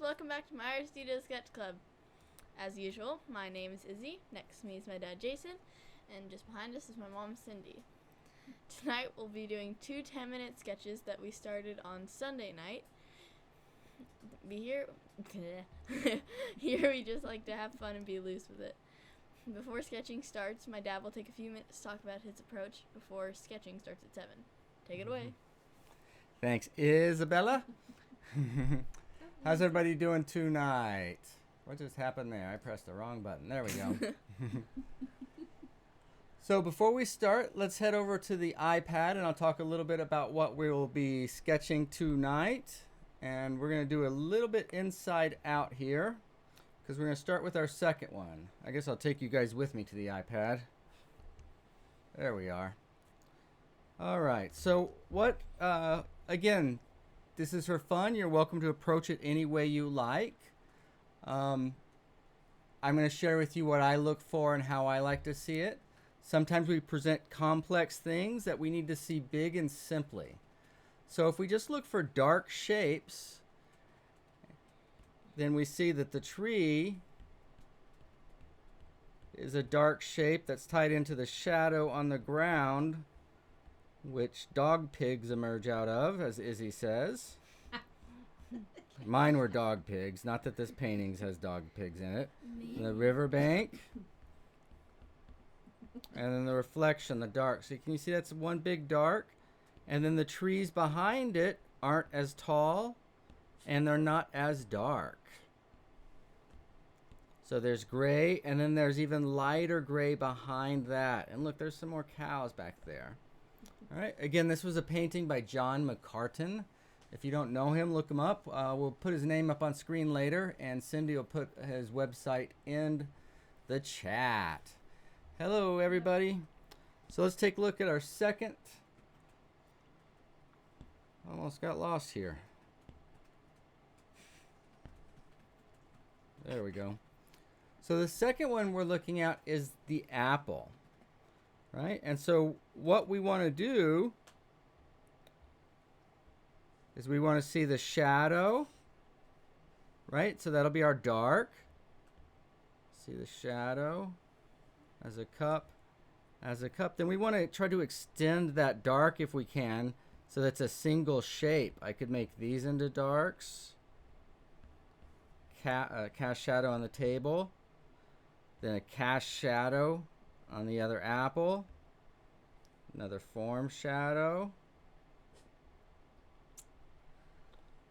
welcome back to my Aristotle Sketch Club. As usual, my name is Izzy, next to me is my dad Jason, and just behind us is my mom Cindy. Tonight we'll be doing two 10-minute sketches that we started on Sunday night. Here we just like to have fun and be loose with it. Before sketching starts, my dad will take a few minutes to talk about his approach before sketching starts at 7. Take it away. Thanks, Isabella. How's everybody doing tonight? What just happened there? I pressed the wrong button. There we go. So before we start, let's head over to the iPad and I'll talk a little bit about what we will be sketching tonight. And we're going to do a little bit inside out here because we're going to start with our second one. I guess I'll take you guys with me to the iPad. There we are. All right. So what, again, this is for fun. You're welcome to approach it any way you like. I'm going to share with you what I look for and how I like to see it. Sometimes we present complex things that we need to see big and simply. So if we just look for dark shapes, then we see that the tree is a dark shape that's tied into the shadow on the ground, which dog pigs emerge out of, as Izzy says. Mine were dog pigs, not that this painting has dog pigs in it. The riverbank. And then the reflection, the dark. So can you see that's one big dark? And then the trees behind it aren't as tall and they're not as dark. So there's gray and then there's even lighter gray behind that. And look, there's some more cows back there. All right, again, this was a painting by John McCartan. If you don't know him, look him up. We'll put his name up on screen later, and Cindy will put his website in the chat. Hello, everybody. So let's take a look at our second. Almost got lost here. There we go. So the second one we're looking at is the apple. Right? And so what we want to do is we want to see the shadow, right? So that'll be our dark. See the shadow as a cup, as a cup. Then we want to try to extend that dark if we can, so that's a single shape. I could make these into darks. Cast shadow on the table. Then a cast shadow on the other apple. Another form shadow,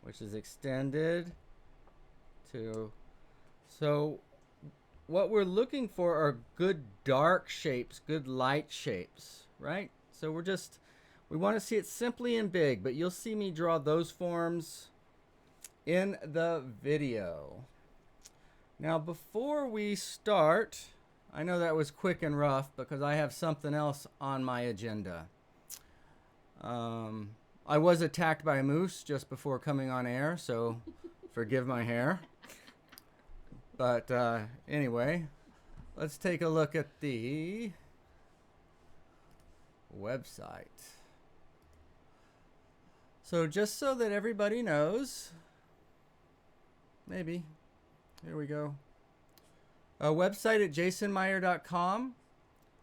which is extended to. So what we're looking for are good dark shapes, good light shapes, right? So we want to see it simply and big, but you'll see me draw those forms in the video. Now before we start, I know that was quick and rough because I have something else on my agenda. I was attacked by a moose just before coming on air, so forgive my hair. But anyway, let's take a look at the website. So just so that everybody knows, maybe, here we go. A website at jasonmeyer.com.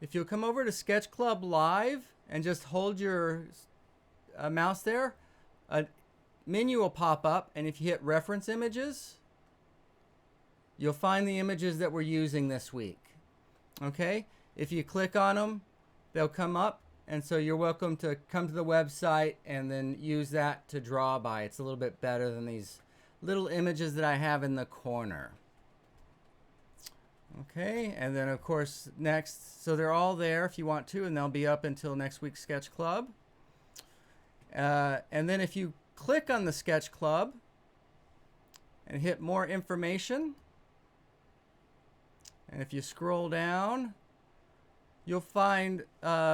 If you'll come over to Sketch Club Live and just hold your mouse there, a menu will pop up, and if you hit reference images, you'll find the images that we're using this week. Okay? If you click on them, they'll come up, and so you're welcome to come to the website and then use that to draw by. It's a little bit better than these little images that I have in the corner. Okay, and then of course next, so they're all there if you want to, and they'll be up until next week's Sketch Club. And then if you click on the Sketch Club and hit more information, and if you scroll down, you'll find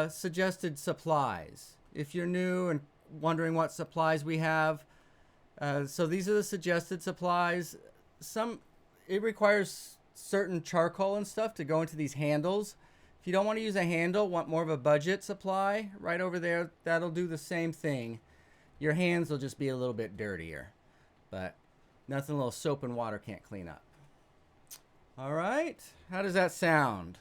suggested supplies. If you're new and wondering what supplies we have, so these are the suggested supplies. It requires certain charcoal and stuff to go into these handles. If you don't want to use a handle, want more of a budget supply, right over there, that'll do the same thing. Your hands will just be a little bit dirtier, but Nothing a little soap and water can't clean up. All right. How does that sound?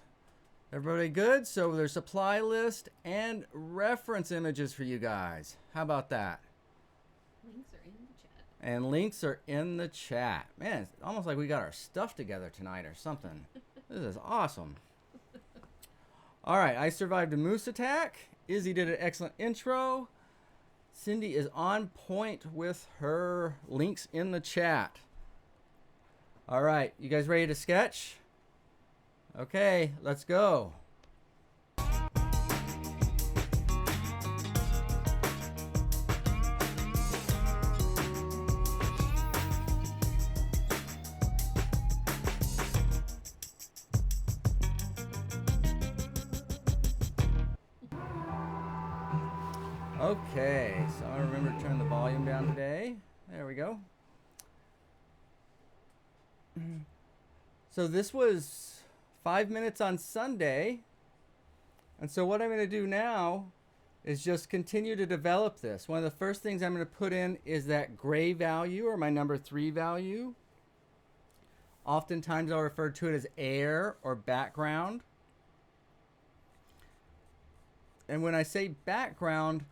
Everybody good? So there's supply list and reference images for you guys. How about that? Links are in the chat. And links are in the chat. Man, it's almost like we got our stuff together tonight or something. This is awesome. All right, I survived a moose attack. Izzy did an excellent intro. Cindy is on point with her links in the chat. All right, you guys ready to sketch? Okay, let's go. Okay, so I remember to turn the volume down today. There we go. So this was 5 minutes on Sunday. And so what I'm going to do now is just continue to develop this. One of the first things I'm going to put in is that gray value, or my number 3 value. Oftentimes I'll refer to it as air or background. And when I say background,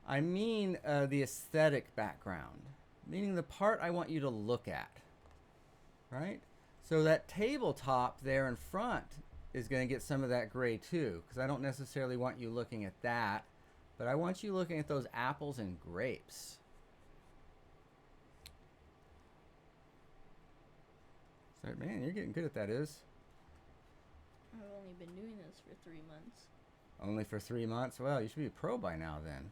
I mean the aesthetic background, meaning the part I want you to look at, right? So that tabletop there in front is going to get some of that gray too, because I don't necessarily want you looking at that, but I want you looking at those apples and grapes. So, man, you're getting good at that, Iz. I've only been doing this for 3 months. Only for 3 months? Well, you should be a pro by now then.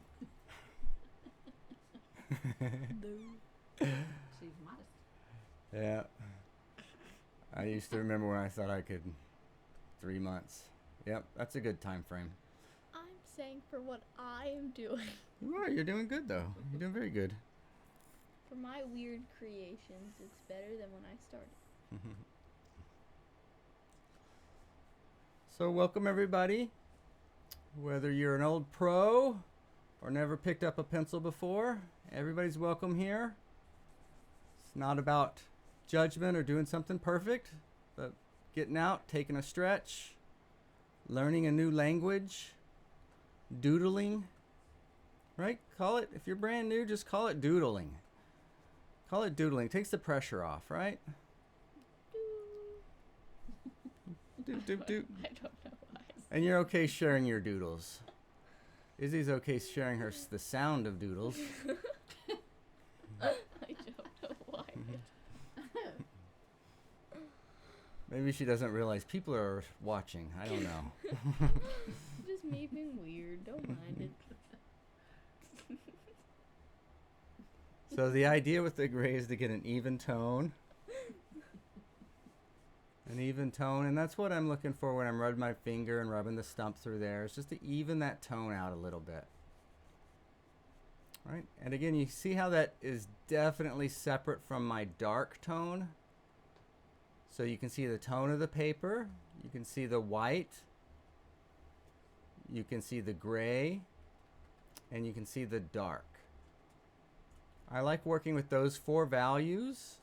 She's modest. Yeah. I used to remember when I thought I could 3 months. Yep, that's a good time frame. I'm saying for what I am doing. You are, you're doing good though. You're doing very good. For my weird creations, it's better than when I started. So welcome everybody. Whether you're an old pro or never picked up a pencil before, everybody's welcome here. It's not about judgment or doing something perfect, but getting out, taking a stretch, learning a new language, doodling, right? Call it, if you're brand new, just call it doodling. Call it doodling. Takes the pressure off, right? Doot, doot, doot. I don't know why. And you're okay sharing your doodles. Izzy's okay sharing the sound of doodles. I don't know why. Maybe she doesn't realize people are watching. I don't know. Just me being weird. Don't mind it. So the idea with the gray is to get an even tone. An even tone, and that's what I'm looking for when I'm rubbing my finger and rubbing the stump through there. It's just to even that tone out a little bit. Right? And again, you see how that is definitely separate from my dark tone. So you can see the tone of the paper. You can see the white. You can see the gray. And you can see the dark. I like working with those 4 values.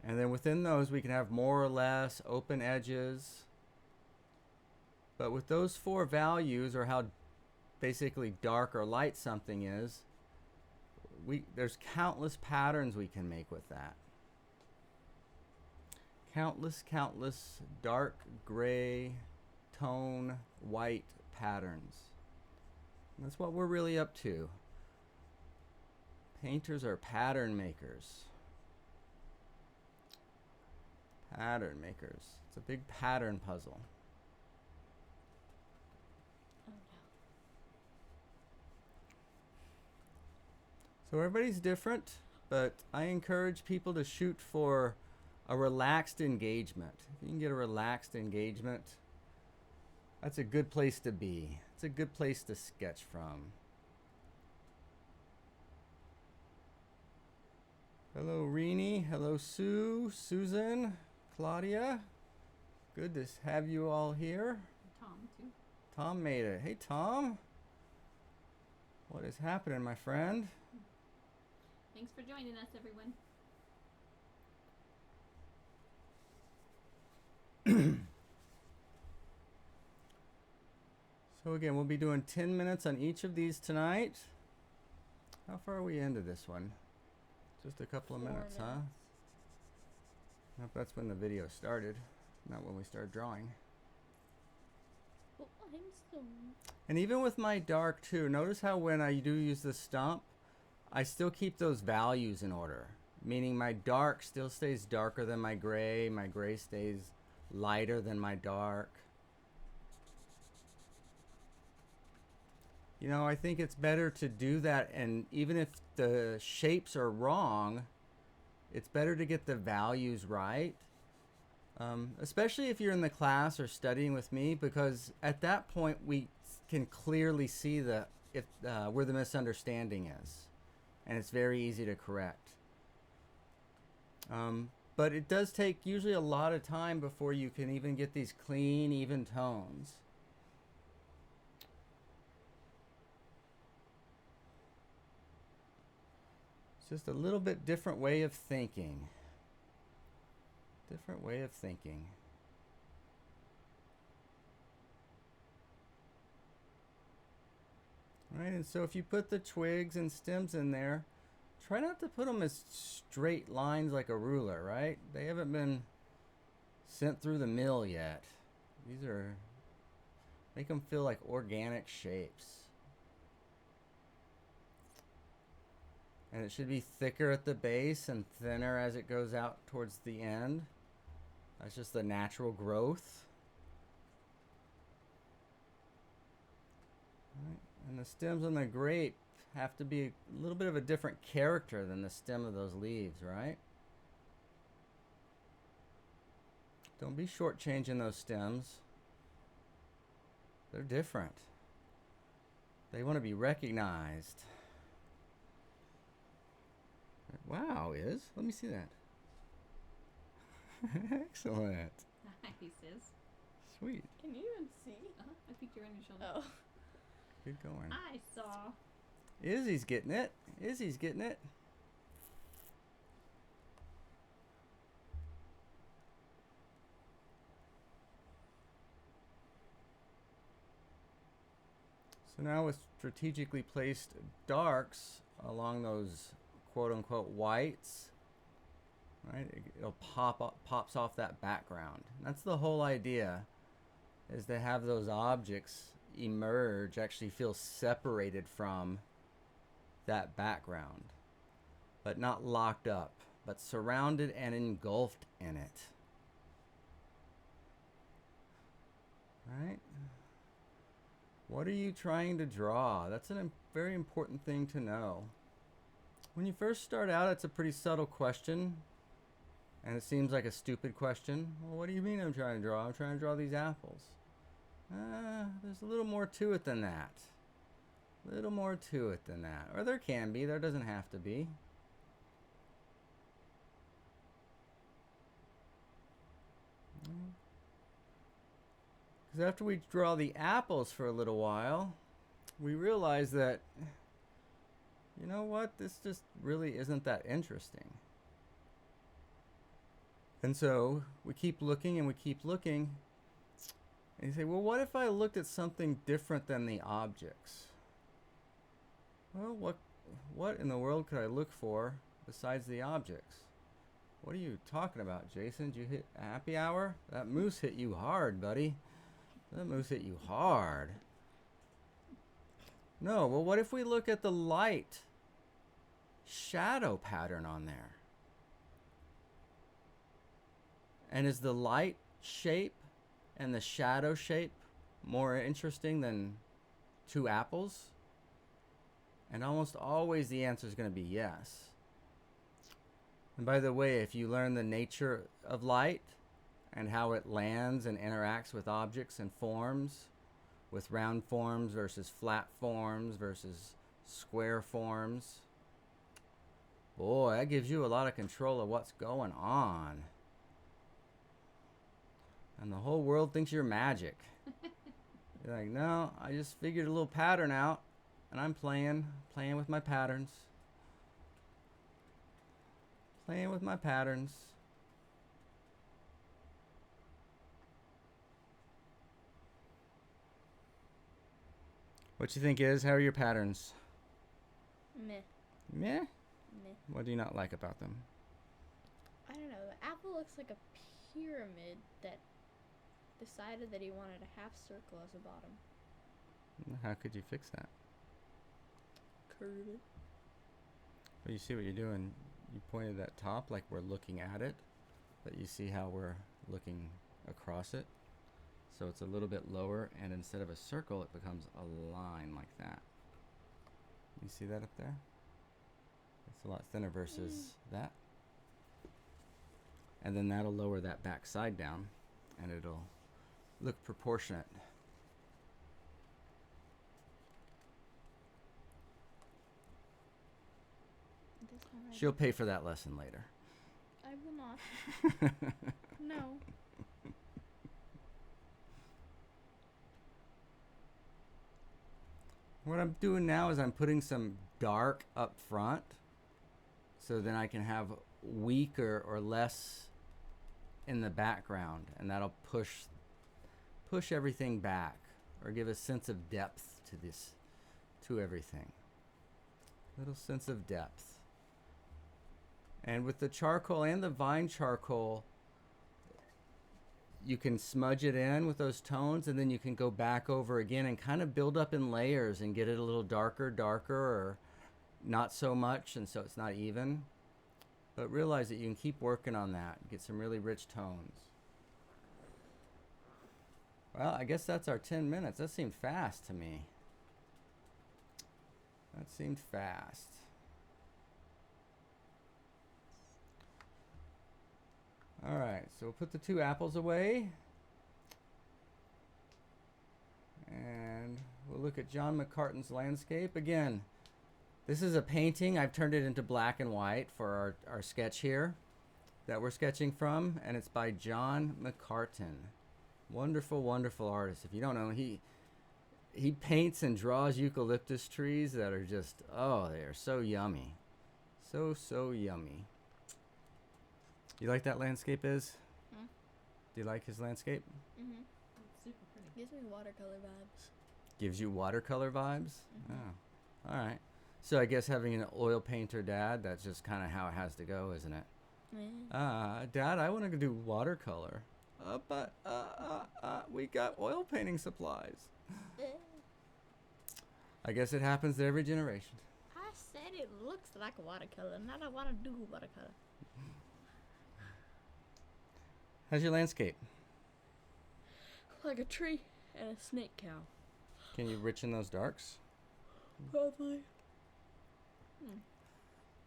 And then within those, we can have more or less open edges. But with those 4 values, or how basically dark or light something is, there's countless patterns we can make with that. Countless dark, gray, tone, white patterns. And that's what we're really up to. Painters are pattern makers. Pattern makers. It's a big pattern puzzle. Oh So everybody's different, but I encourage people to shoot for a relaxed engagement. If you can get a relaxed engagement, that's a good place to be. It's a good place to sketch from. Hello, Rini. Hello, Sue, Susan, Claudia. Good to have you all here. Tom, too. Tom made it. Hey, Tom. What is happening, my friend? Thanks for joining us, everyone. So again, we'll be doing 10 minutes on each of these tonight. How far are we into this one? Just a couple of 4 minutes, huh? Nope, that's when the video started, not when we started drawing. Oh, limestone. And even with my dark too, notice how when I do use the stump, I still keep those values in order. Meaning my dark still stays darker than my gray stays lighter than my dark. You know, I think it's better to do that, and even if the shapes are wrong, it's better to get the values right. Especially if you're in the class or studying with me, because at that point we can clearly see where the misunderstanding is, and it's very easy to correct. But it does take usually a lot of time before you can even get these clean, even tones. It's just a little bit different way of thinking. Different way of thinking. Right, and so if you put the twigs and stems in there, try not to put them as straight lines like a ruler, right? They haven't been sent through the mill yet. Make them feel like organic shapes. And it should be thicker at the base and thinner as it goes out towards the end. That's just the natural growth. Right. And the stems on the grape have to be a little bit of a different character than the stem of those leaves, right? Don't be shortchanging those stems. They're different. They want to be recognized. Wow, let me see that. Excellent. Nice, Iz. Sweet. Can you even see? I peeked you on your shoulder. Oh. Good going. I saw. Izzy's getting it. Izzy's getting it. So now with strategically placed darks along those quote-unquote whites, right? It'll pops off that background. That's the whole idea, is to have those objects emerge, actually feel separated from that background, but not locked up, but surrounded and engulfed in it. Right? What are you trying to draw? That's a very important thing to know. When you first start out, it's a pretty subtle question, and it seems like a stupid question. Well, what do you mean I'm trying to draw? I'm trying to draw these apples. There's a little more to it than that. A little more to it than that. Or there can be. There doesn't have to be. Because after we draw the apples for a little while, we realize that, you know what, this just really isn't that interesting. And so we keep looking and we keep looking. And you say, well, what if I looked at something different than the objects? Well, what in the world could I look for besides the objects? What are you talking about, Jason? Did you hit happy hour? That moose hit you hard, buddy. That moose hit you hard. No, well, what if we look at the light shadow pattern on there? And is the light shape and the shadow shape more interesting than two apples? And almost always the answer is going to be yes. And by the way, if you learn the nature of light and how it lands and interacts with objects and forms, with round forms versus flat forms versus square forms, boy, that gives you a lot of control of what's going on. And the whole world thinks you're magic. You're like, no, I just figured a little pattern out, and I'm playing with my patterns. Playing with my patterns. What you think is? How are your patterns? Meh. Meh? Meh. What do you not like about them? I don't know. The apple looks like a pyramid that decided that he wanted a half circle as a bottom. How could you fix that? Curve it. Well, you see what you're doing. You pointed that top like we're looking at it, but you see how we're looking across it. So it's a little bit lower, and instead of a circle, it becomes a line like that. You see that up there? It's a lot thinner versus that. And then that'll lower that back side down, and it'll look proportionate. She'll pay for that lesson later. I will not. No. What I'm doing now is I'm putting some dark up front, so then I can have weaker or less in the background, and that'll push everything back or give a sense of depth to everything. Little sense of depth. And with the charcoal and the vine charcoal, you can smudge it in with those tones, and then you can go back over again and kind of build up in layers and get it a little darker, or not so much, and so it's not even. But realize that you can keep working on that and get some really rich tones. Well, I guess that's our 10 minutes. That seemed fast to me. That seemed fast. All right, so we'll put the 2 apples away. And we'll look at John McCartan's landscape. Again, this is a painting. I've turned it into black and white for our sketch here that we're sketching from, and it's by John McCartan. Wonderful, wonderful artist. If you don't know, he paints and draws eucalyptus trees that are just, oh, they are so yummy. So yummy. You like that landscape, Iz? Hmm? Do you like his landscape? Mm-hmm. It's super pretty. Gives me watercolor vibes. Gives you watercolor vibes? Mhm. Oh, all right. So I guess having an oil painter dad, that's just kind of how it has to go, isn't it? Dad, I want to do watercolor. But we got oil painting supplies. I guess it happens to every generation. I said it looks like a watercolor, and I don't want to do watercolor. How's your landscape? Like a tree and a snake cow. Can you richen those darks? Probably.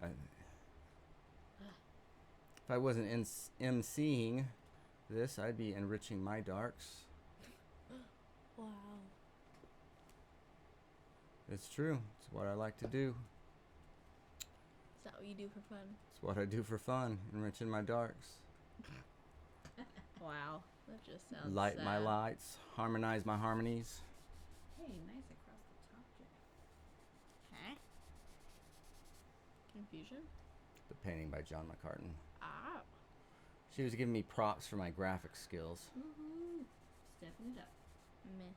If I wasn't emceeing this, I'd be enriching my darks. Wow. It's true. It's what I like to do. Is that what you do for fun? It's what I do for fun, enriching my darks. Wow. That just sounds Light sad. my lights, harmonize my harmonies. Hey, nice across the top, Jay. Huh? Confusion? The painting by John McCartan. Ah. She was giving me props for my graphic skills. Woohoo! Stepping it up. Meh.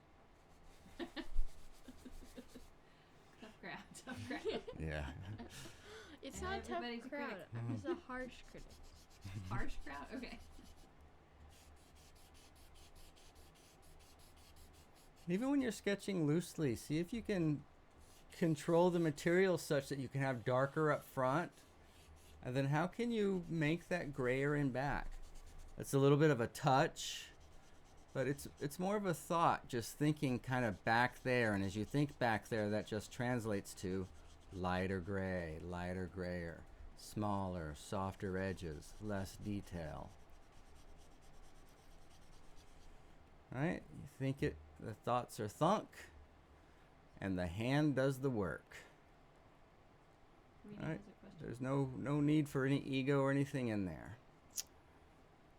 Tough crowd. Yeah. It's And not a tough everybody's a crowd. critic. I'm just a harsh critic. Harsh crowd? Okay. Even when you're sketching loosely, see if you can control the material such that you can have darker up front. And then how can you make that grayer in back? It's a little bit of a touch, but it's more of a thought, just thinking kind of back there. And as you think back there, that just translates to lighter gray, lighter grayer, smaller, softer edges, less detail. Right? You think it, the thoughts are thunk, and the hand does the work. Rita Alright. has a question. There's no need for any ego or anything in there.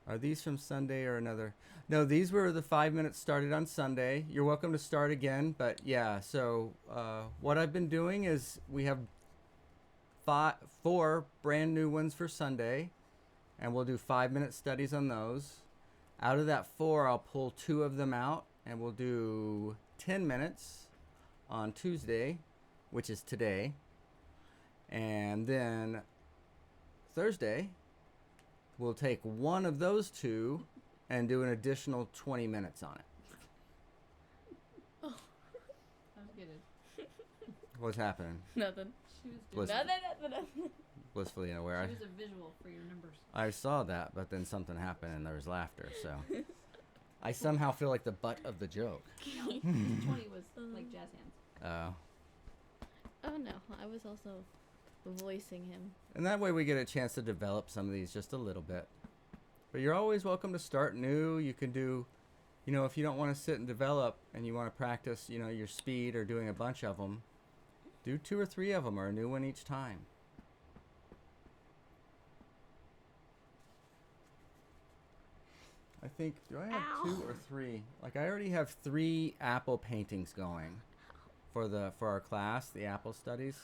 Are these from Sunday or another? No, these were the 5 minutes started on Sunday. You're welcome to start again, but yeah, so what I've been doing is we have 4 brand new ones for Sunday, and we'll do 5-minute studies on those. Out of that 4, I'll pull 2 of them out, and we'll do 10 minutes on Tuesday, which is today. And then Thursday, we'll take one of those two and do an additional 20 minutes on it. That was good. What's happening? Nothing. She was Bliss- doing Nothing. Blissfully unaware. She was a visual for your numbers. I saw that, but then something happened and there was laughter. So I somehow feel like the butt of the joke. No, 20 was like jazz hands. Oh no, I was also voicing him. And that way we get a chance to develop some of these just a little bit. But you're always welcome to start new. You can do, if you don't want to sit and develop and you want to practice, your speed or doing a bunch of them, do 2 or 3 of them or a new one each time. I think, do I have Ow. 2 or 3? Like I already have 3 apple paintings going for our class, the apple studies.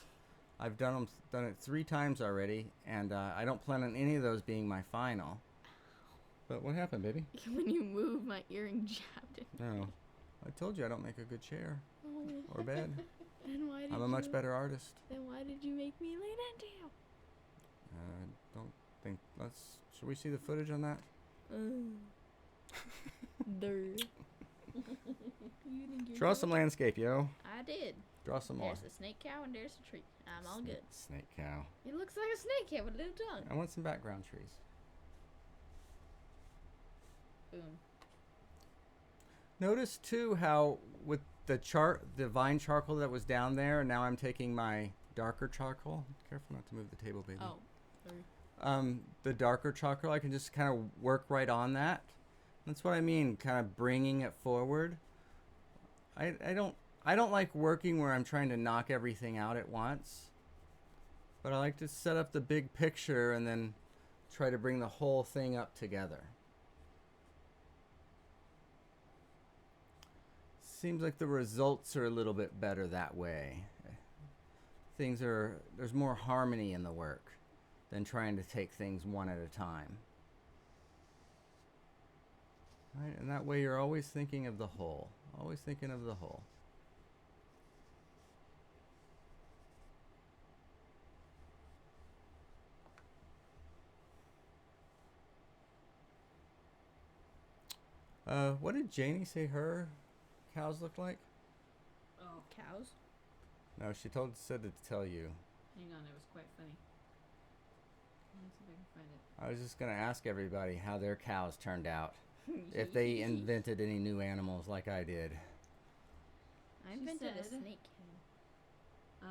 I've done it 3 times already, and I don't plan on any of those being my final. But what happened, baby? When you move, my earring jabbed it. No, I told you I don't make a good chair Oh. or bed. And why did I'm a much better artist. Then why did you make me lean into you? Don't think. Should we see the footage on that? You think you're Draw so- some landscape, yo. I did. Draw some more. There's a snake cow and there's a tree. I'm all good. Snake cow. It looks like a snake cow with a little tongue. I want some background trees. Boom. Notice too how with the vine charcoal that was down there, now I'm taking my darker charcoal. Careful not to move the table, baby. Oh. Sorry. The darker charcoal, I can just kind of work right on that. That's what I mean, kind of bringing it forward. I don't like working where I'm trying to knock everything out at once. But I like to set up the big picture and then try to bring the whole thing up together. Seems like the results are a little bit better that way. There's more harmony in the work than trying to take things one at a time. Right? And that way you're always thinking of the whole. Always thinking of the whole. What did Janie say her cows look like? Oh, Cows? No, she said to tell you. hang on, it was quite funny. Let me see if I can find it. I was just going to ask everybody how their cows turned out. If they invented any new animals like I did. I She invented a said- snake cow.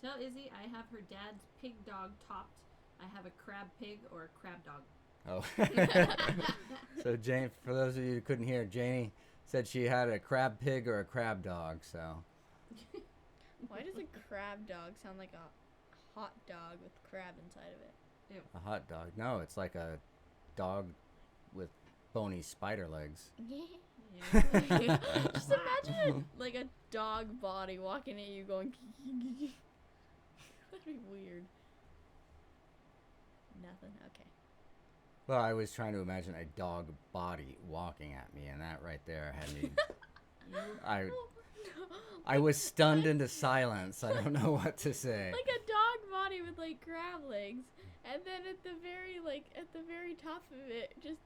Tell Izzy I have her dad's pig dog topped. I have a crab pig or a crab dog. Oh. So Jane, for those of you who couldn't hear, Janie said she had a crab pig or a crab dog, so. Why does a crab dog sound like a hot dog with crab inside of it? A hot dog. No, it's like a dog with bony spider legs. Yeah. Just imagine like a dog body walking at you going. That'd be weird. Nothing. Okay. Well, I was trying to imagine a dog body walking at me, and that right there had me. I was stunned into silence. I don't know what to say. Like a dog body with like crab legs, and then at the very top of it, just.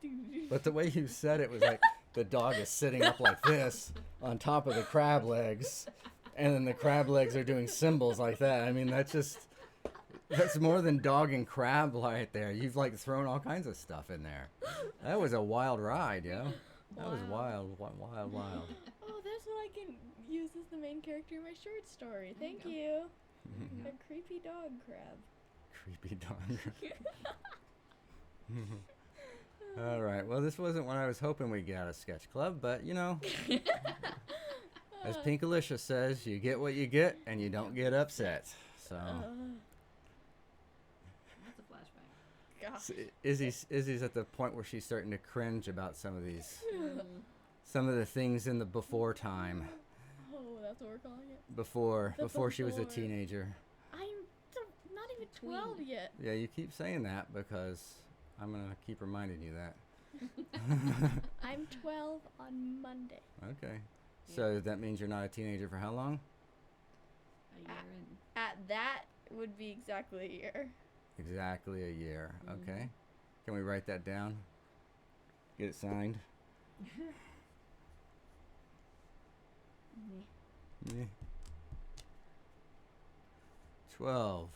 But the way you said it was like the dog is sitting up like this on top of the crab legs, and then the crab legs are doing symbols like that. I mean, that's more than dog and crab right there. You've like thrown all kinds of stuff in there. That was a wild ride, yo. That was wild. Oh, that's what I can use as the main character in my short story. There you Thank go. you. Yeah. A creepy dog crab. Creepy dog. All right. Well, this wasn't what I was hoping we'd get out of Sketch Club, but as Pink Alicia says, you get what you get, and you don't get upset. So. That's a flashback. Gosh. So Izzy's at the point where she's starting to cringe about some of Mm. the things in the before time, Oh, that's what we're calling it. before The she was a before. teenager. I'm not even Tween. 12 yet. Yeah, you keep saying that because I'm gonna keep reminding you that. I'm 12 on Monday. Okay, so that means you're not a teenager for how long? A year in. At that would be exactly a year. Exactly a year. Mhm. Okay. Can we write that down? Get it signed? Yeah. 12.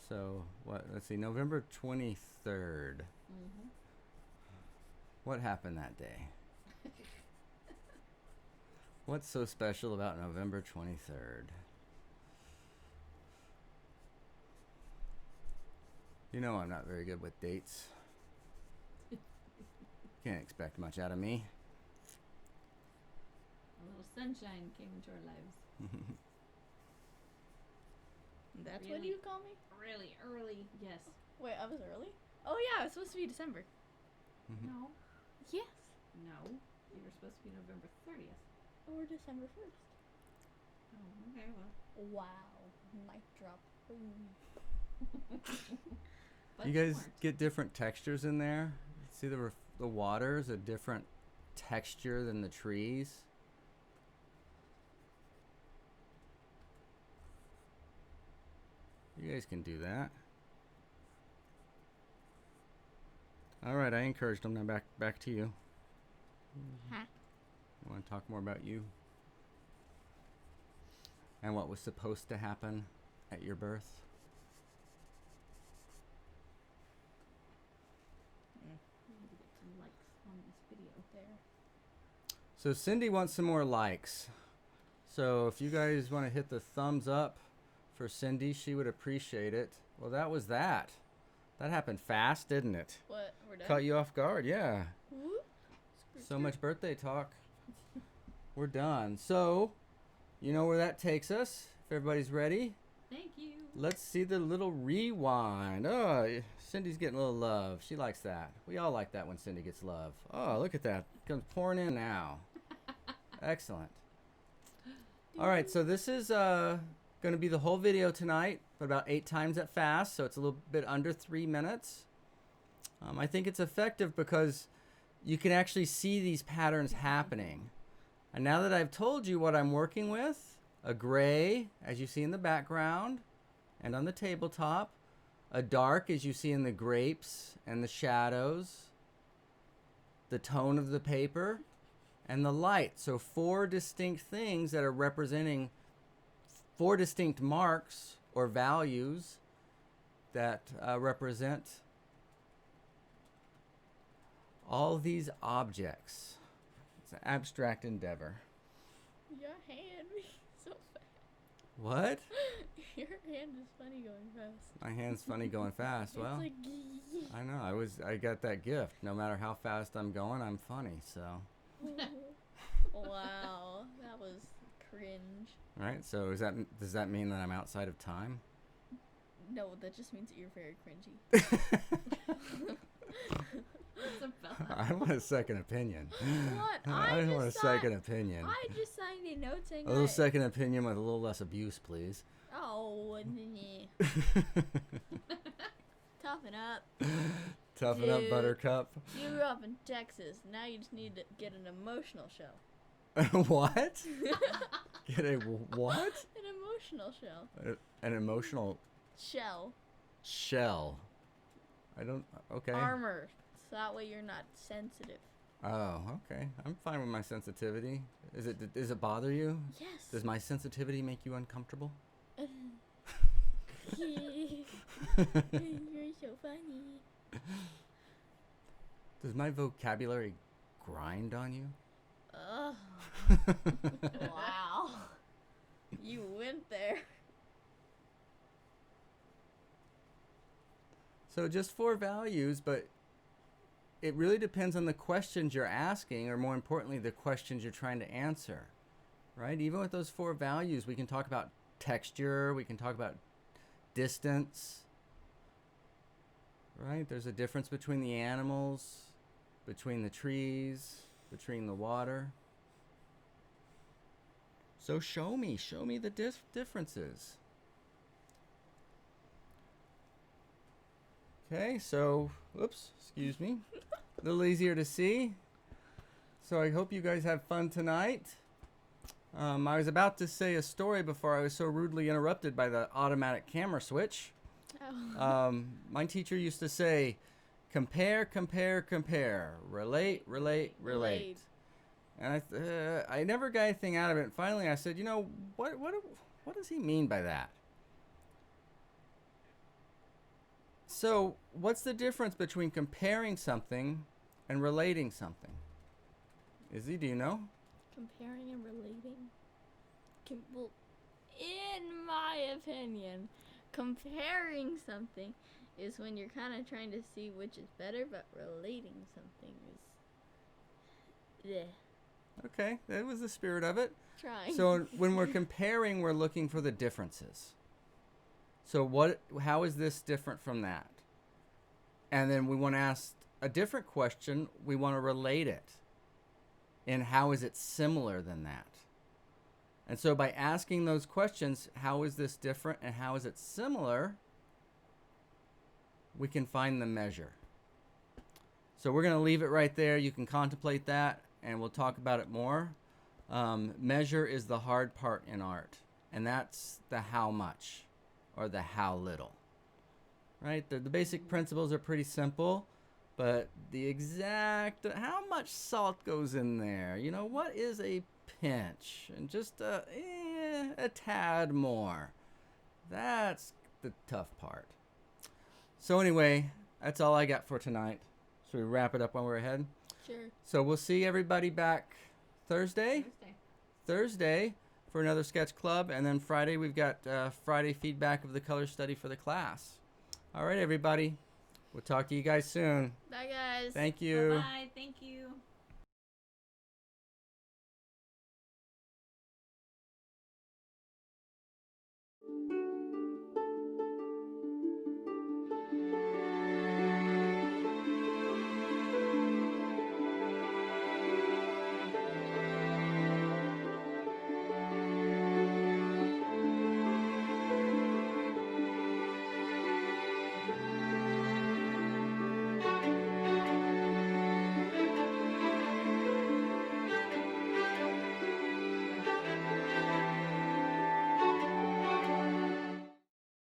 So, what? Let's see. November 23rd. Mm-hmm. What happened that day? What's so special about November 23rd? You know I'm not very good with dates. Can't expect much out of me. A little sunshine came into our lives. That's what Really? you call me? Really early. Yes. Wait, I was early? Oh yeah, it was supposed to be December. No. Yes. No. You were supposed to be November 30th. Or December 1st. Oh, okay, well. Wow. Mic drop. Boom. But You guys weren't. get different textures in there. See the water is a different texture than the trees. You guys can do that. All right, I encouraged them. Now back to you. Huh? I want to talk more about you and what was supposed to happen at your birth. We need to get some likes on this video. There. So Cindy wants some more likes. So if you guys want to hit the thumbs up for Cindy, she would appreciate it. Well, that was that. That happened fast, didn't it? What? We're done? Caught you off guard, yeah. Whoop. So much birthday talk. We're done. So, you know where that takes us. If everybody's ready, Thank you. let's see the little rewind. Oh, Cindy's getting a little love. She likes that. We all like that when Cindy gets love. Oh, look at that. Comes pouring in now. Excellent. All right, so this is going to be the whole video tonight, but about 8 times that fast, so it's a little bit under 3 minutes. I think it's effective because you can actually see these patterns happening. And now that I've told you what I'm working with, a gray, as you see in the background and on the tabletop, a dark, as you see in the grapes and the shadows, the tone of the paper, and the light. So 4 distinct things that are representing 4 distinct marks or values that represent all these objects. It's an abstract endeavor. Your hand is so fast. What? Your hand is funny going fast. My hand's funny going fast. It's Well, like I know. I got that gift. No matter how fast I'm going, I'm funny. So, wow, that was cringe. right. So does that mean that I'm outside of time? No, that just means that you're very cringy. What's about I want a second opinion. What? I just want a signed- second opinion. I just signed a note saying A little I- second opinion with a little less abuse, please. Oh, toughen up. Toughen up, Dude. Buttercup. You grew up in Texas. Now you just need to get an emotional show. What? Get a what? An emotional show. An emotional Shell. shell. I don't. Okay. Armor. So that way you're not sensitive. Oh, okay. I'm fine with my sensitivity. Does it bother you? Yes. Does my sensitivity make you uncomfortable? You're so funny. Does my vocabulary grind on you? Ugh. Wow. You went there. So just 4 values, but it really depends on the questions you're asking, or more importantly, the questions you're trying to answer, right? Even with those 4 values, we can talk about texture, we can talk about distance, right? There's a difference between the animals, between the trees, between the water. So show me the differences. Okay, so, oops, excuse me. A little easier to see. So I hope you guys have fun tonight. I was about to say a story before I was so rudely interrupted by the automatic camera switch. Oh. My teacher used to say, compare, compare, compare, relate, relate, relate. And I never got anything out of it. And finally I said, what does he mean by that? So what's the difference between comparing something and relating something? Izzy, do you know? Comparing and relating. Well, in my opinion, comparing something is when you're kind of trying to see which is better, but relating something is... Okay, that was the spirit of it. Trying. So when we're comparing, we're looking for the differences. So how is this different from that? And then we want to ask a different question. We want to relate it. And how is it similar than that? And so by asking those questions, how is this different and how is it similar, we can find the measure. So we're going to leave it right there. You can contemplate that and we'll talk about it more. Measure is the hard part in art, and that's the how much or the how little. Right? The basic principles are pretty simple, but the exact how much salt goes in there, what is a pinch, and just a tad more. That's the tough part. So anyway, that's all I got for tonight. Should we wrap it up while we're ahead? Sure. So we'll see everybody back Thursday for another sketch club, and then Friday we've got Friday feedback of the color study for the class. All right, everybody. We'll talk to you guys soon. Bye, guys. Thank you. Bye. Thank you.